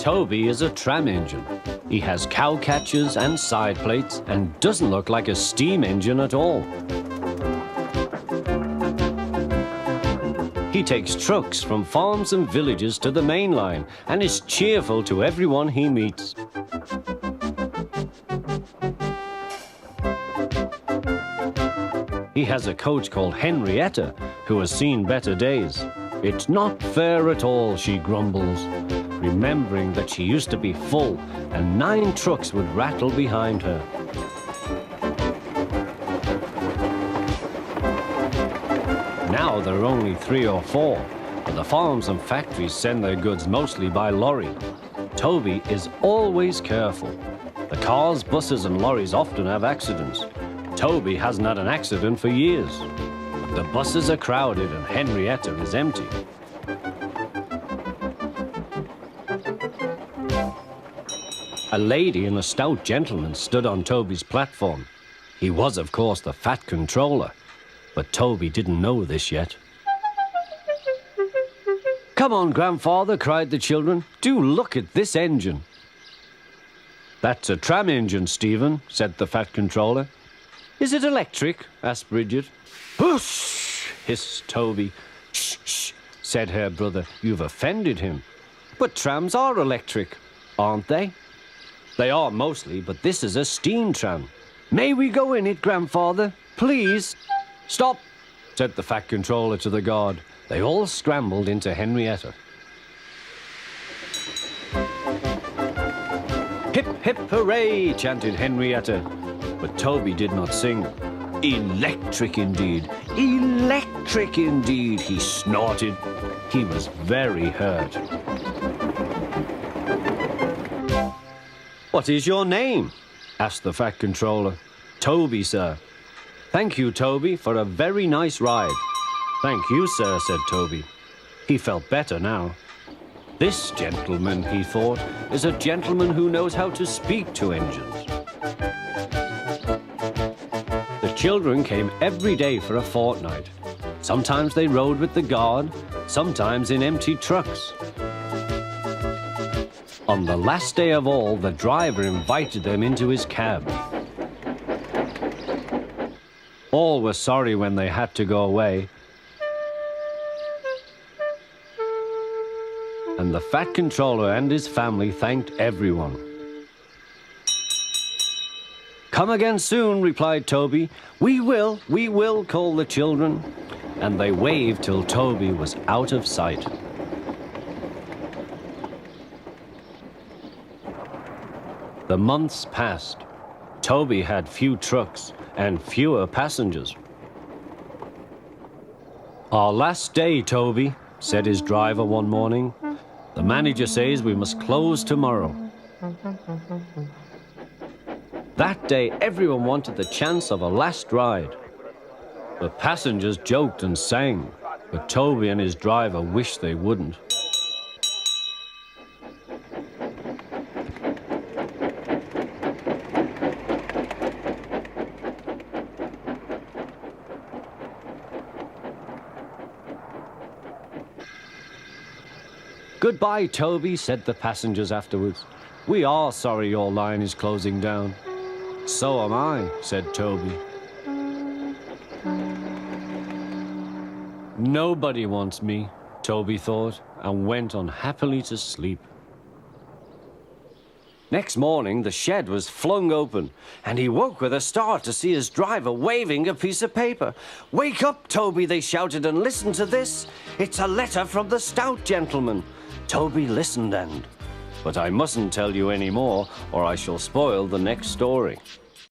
Toby is a tram engine. He has cow catchers and side plates and doesn't look like a steam engine at all. He takes trucks from farms and villages to the main line and is cheerful to everyone he meets. He has a coach called Henrietta, who has seen better days. It's not fair at all, she grumbles, remembering that she used to be full and 9 trucks would rattle behind her. Now there are only 3 or 4, but the farms and factories send their goods mostly by lorry. Toby is always careful. The cars, buses and lorries often have accidents. Toby hasn't had an accident for years. The buses are crowded and Henrietta is empty. A lady and a stout gentleman stood on Toby's platform. He was, of course, the fat controller, but Toby didn't know this yet. "Come on, grandfather," cried the children. "Do look at this engine." "That's a tram engine, Stephen," said the fat controller. "Is it electric?" asked Bridget. "Whoosh!" hissed Toby. "Shh, shh," said her brother. "You've offended him." "But trams are electric, aren't they?" "They are mostly, but this is a steam tram." "May we go in it, grandfather? Please?" "Stop," said the fat controller to the guard. They all scrambled into Henrietta. "Hip, hip, hooray!" chanted Henrietta. But Toby did not sing. "Electric indeed! Electric indeed!" he snorted. He was very hurt. "What is your name?" asked the fat controller. "Toby, sir." "Thank you, Toby, for a very nice ride." "Thank you, sir," said Toby. He felt better now. This gentleman, he thought, is a gentleman who knows how to speak to engines. The children came every day for a fortnight. Sometimes they rode with the guard, sometimes in empty trucks. On the last day of all, the driver invited them into his cab. All were sorry when they had to go away. And the fat controller and his family thanked everyone. "Come again soon," replied Toby. We will," called the children. And they waved till Toby was out of sight. The months passed. Toby had few trucks and fewer passengers. "Our last day, Toby," said his driver one morning. "The manager says we must close tomorrow." That day, everyone wanted the chance of a last ride. The passengers joked and sang, but Toby and his driver wished they wouldn't. "Goodbye, Toby," said the passengers afterwards. "We are sorry your line is closing down." "So am I," said Toby. Nobody wants me, Toby thought, and went unhappily to sleep. Next morning, the shed was flung open, and he woke with a start to see his driver waving a piece of paper. "Wake up, Toby," they shouted, "and listen to this. It's a letter from the stout gentleman." Toby listened but I mustn't tell you any more, or I shall spoil the next story.